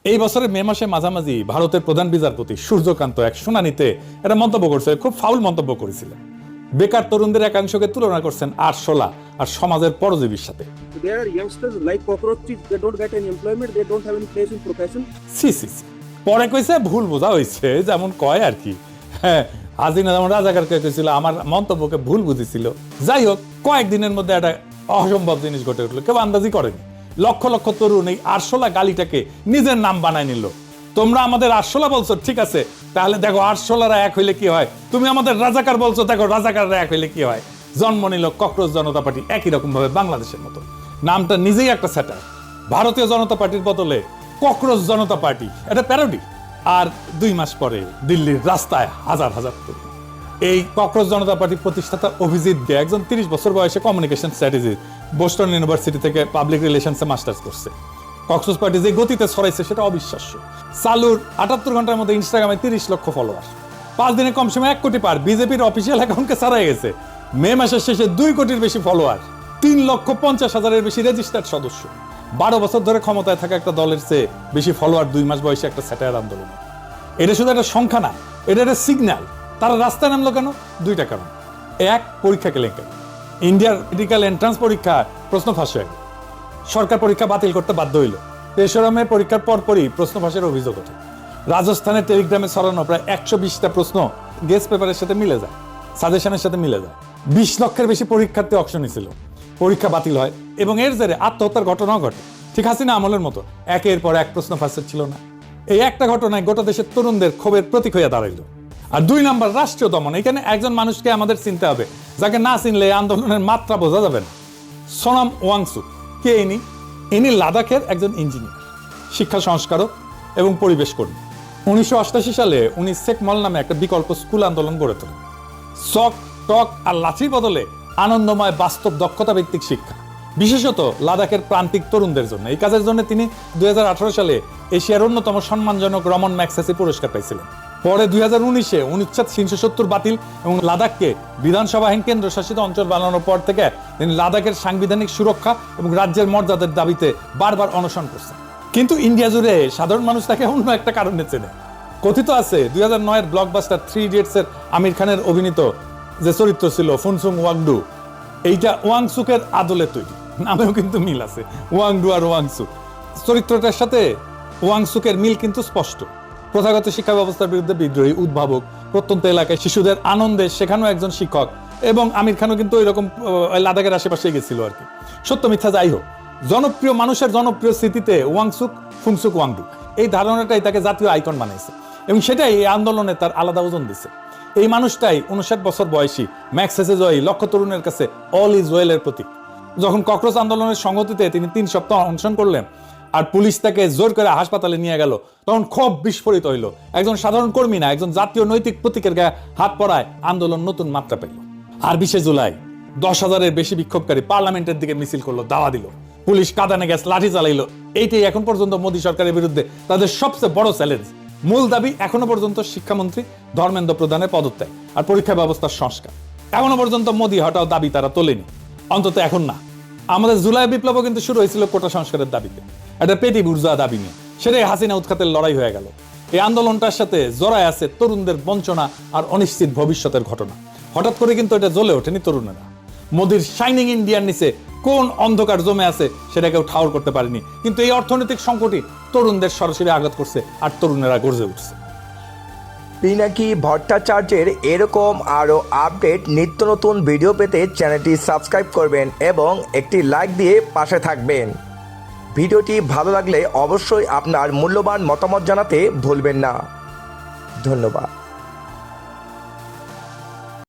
এই বছরের মে মাসে মাঝামাঝি ভারতের প্রধান বিচারপতি সূর্যকান্ত এক শুনানিতে একটা মন্তব্য করছে, খুব ফাউল মন্তব্য করেছিলেন। বেকার তরুণদের একাংশকে তুলনা করছেন আরশোলা আর সমাজের পরজীবীর সাথে। পরে কইছে ভুল বোঝা হয়েছে, যেমন কয় আর কি। হ্যাঁ, হাসিনা যেমন রাজাকারকে কইছিল আমার মন্তব্যকে ভুল বুঝেছিল। যাই হোক, কয়েকদিনের মধ্যে একটা অসম্ভব জিনিস ঘটে উঠলো, কেউ আন্দাজি করেনি। লক্ষ লক্ষ তরুণ এই আরশোলা গালিটাকে নিজের নাম বানায় নিল। তোমরা আমাদের আরশোলা বলছো, ঠিক আছে, তাহলে দেখো আরশোলারা এক হইলে কি হয়। তুমি আমাদের রাজাকার বলছো, দেখো রাজাকাররা এক হইলে কি হয়। জন্ম নিল ককরোচ জনতা পার্টি, একই রকম ভাবে বাংলাদেশের মতো। নামটা নিজেই একটা স্যাটার। ভারতীয় জনতা পার্টির বদলে ককরোচ জনতা পার্টি, এটা প্যারোডি। আর 2 মাস পরে দিল্লির রাস্তায় হাজার হাজার তরুণ। এই ককরোচ জনতা পার্টির প্রতিষ্ঠাতা অভিজিৎ দে একজন 30 বছর বয়সে কমিউনিকেশন স্ট্র্যাটেজি বোস্টন ইউনিভার্সিটি থেকে পাবলিক রিলেশনসে মাস্টার্স করছে। ককরোচ পার্টি যে গতিতে ছড়াইছে সেটা অবিশ্বাস্য। চালুর 78 ঘন্টার মধ্যে ইনস্টাগ্রামে 30 লক্ষ ফলোয়ার, 5 দিনে কম সময় 1 কোটি পার। বিজেপির অফিসিয়াল অ্যাকাউন্টকে ছাড়াই গেছে। মে মাসের শেষে 2 কোটির বেশি ফলোয়ার, 3,50,000-এর বেশি রেজিস্টার্ড সদস্য। 12 বছর ধরে ক্ষমতায় থাকা একটা দলের চেয়ে বেশি ফলোয়ার 2 মাস বয়সে একটা স্যাটায়ার আন্দোলন। এটা শুধু একটা সংখ্যা না, এটা একটা সিগন্যাল। তারা রাস্তায় নামলো কেন? 2টা কারণ। 1, পরীক্ষা কেলেঙ্কারি। ইন্ডিয়ার মেডিকেল এন্ট্রান্স পরীক্ষা প্রশ্ন ফাঁস হয়ে গেল। সরকার পরীক্ষা বাতিল করতে বাধ্য হইল। 3রা মে পরীক্ষার পরপরই প্রশ্ন ফাঁসের অভিযোগ ওঠে। রাজস্থানের টেলিগ্রামে ছড়ানো প্রায় 120টা প্রশ্ন গেস্ট পেপারের সাথে মিলে যায়, সাজেশনের সাথে মিলে যায়। 20 লক্ষের বেশি পরীক্ষার্থী অংশ নিয়েছিল। পরীক্ষা বাতিল হয় এবং এর জেরে আত্মহত্যার ঘটনাও ঘটে, ঠিক হাসিনা আমলের মতো। একের পর এক প্রশ্ন ফাঁসের ছিল না। এই একটা ঘটনায় গোটা দেশের তরুণদের ক্ষোভের প্রতীক হয়ে দাঁড়াইল। আর 2 নাম্বার, রাষ্ট্রীয় দমন। এখানে একজন মানুষকে আমাদের চিনতে হবে, যাকে না চিনলে আন্দোলনের মাত্রা বোঝা যাবে না। সোনাম ওয়াংচুক কে ইনি লাদাখের একজন ইঞ্জিনিয়ার, শিক্ষা সংস্কারক এবং পরিবেশ কর্মী। 1988 সালে উনি সেকমল নামে একটা বিকল্প স্কুল আন্দোলন গড়ে তোলেন। চক, টক আর লাঠির বদলে আনন্দময় বাস্তব দক্ষতা ভিত্তিক শিক্ষা, বিশেষত লাদাখের প্রান্তিক তরুণদের জন্য। এই কাজের জন্য তিনি 2018 সালে এশিয়ার অন্যতম সম্মানজনক রমন ম্যাগসেসে পুরস্কার পাইছিলেন। পরে 2019-এ অনুচ্ছেদ 370 বাতিল এবং লাদাখকে বিধানসভাহীন কেন্দ্রশাসিত অঞ্চল বানানোর পর থেকে তিনি লাদাখের সাংবিধানিক সুরক্ষা এবং রাজ্যের মর্যাদার দাবিতে বারবার অনশন করছেন। কিন্তু ইন্ডিয়া জুড়ে সাধারণ মানুষ তাকে অন্য একটা কারণে চেনে। কথিত আছে 2009-এর ব্লকবাস্টার 3 ইডিয়টসের আমির খানের অভিনীত যে চরিত্র ছিল ফুনসুং ওয়াংডু, এইটা ওয়াংসুকের আদলে তৈরি। নামেও কিন্তু মিল আছে, ওয়াংডু আর ওয়াংসুক। চরিত্রটার সাথে ওয়াংসুকের মিল কিন্তু স্পষ্ট। প্রথাগত শিক্ষা ব্যবস্থার বিরুদ্ধে বিদ্রোহী, উদ্ভাবক, প্রত্যন্ত এলাকায় শিশুদের আনন্দে শেখানো একজন শিক্ষক। এবং আমির খানও কিন্তু ওইরকম লাদাখের আশেপাশে গেছিল আর কি। সত্য মিথ্যা যাই হোক, জনপ্রিয় মানুষের জনপ্রিয় স্মৃতিতে ওয়াংসুক, ফুংসুক ওয়াংডু, এই ধারণাটাই তাকে জাতীয় আইকন বানাইছে এবং সেটাই এই আন্দোলনে তার আলাদা ওজন দিচ্ছে। এই মানুষটাই 59 বছর বয়সী ম্যাগসেসে জয়ী লক্ষ তরুণের কাছে অল ইজ ওয়েলের প্রতীক। যখন ককরোচ আন্দোলনের সংগতিতে তিনি 3 সপ্তাহ অনশন করলেন আর পুলিশ তাকে জোর করে হাসপাতালে নিয়ে গেল, তখন ক্ষোভ বিস্ফোরিত হইল। একজন সাধারণ কর্মী না, একজন জাতীয় নৈতিক প্রতীকের গায়ে হাত পড়ায় আন্দোলন নতুন মাত্রা পেল। আর 20 জুলাই 10,000-এর বেশি বিক্ষোভকারী পার্লামেন্টের দিকে মিছিল করলো, দাওয়া দিল। পুলিশ কাঁদানে গ্যাস, লাঠি চালাইলো। এইটাই এখন পর্যন্ত মোদী সরকারের বিরুদ্ধে তাদের সবচেয়ে বড় চ্যালেঞ্জ। মূল দাবি এখনো পর্যন্ত শিক্ষামন্ত্রী ধর্মেন্দ্র প্রধানের পদত্যাগ আর পরীক্ষা ব্যবস্থার সংস্কার। এখনো পর্যন্ত মোদী হটাও দাবি তারা তোলেনি, অন্তত এখন না। আমাদের জুলাই বিপ্লবও কিন্তু শুরু হয়েছিল কোটা সংস্কারের দাবিতে, একটা পেটি বুর্জোয়া দাবি নিয়ে। সেটাই হাসিনা উৎখাতের লড়াই হয়ে গেল। এই আন্দোলনটার সাথে জড়ায় আছে তরুণদের বঞ্চনা আর অনিশ্চিত ভবিষ্যতের ঘটনা। হঠাৎ করে কিন্তু এটা জ্বলে ওঠেনি তরুণেরা। মোদির শাইনিং ইন্ডিয়ার নিচে কোন অন্ধকার জমে আছে সেটা কেউ ঠাউর করতে পারেনি। কিন্তু এই অর্থনৈতিক সংকটই তরুণদের সরাসরি আঘাত করছে আর তরুণেরা গর্জে উঠছে। পিনাকি ভট্টাচার্যের এরকম আরও আপডেট নিত্য নতুন ভিডিও পেতে চ্যানেলটি সাবস্ক্রাইব করবেন এবং একটি লাইক দিয়ে পাশে থাকবেন। ভিডিওটি ভালো লাগলে অবশ্যই আপনার মূল্যবান মতামত জানাতে ভুলবেন না। ধন্যবাদ।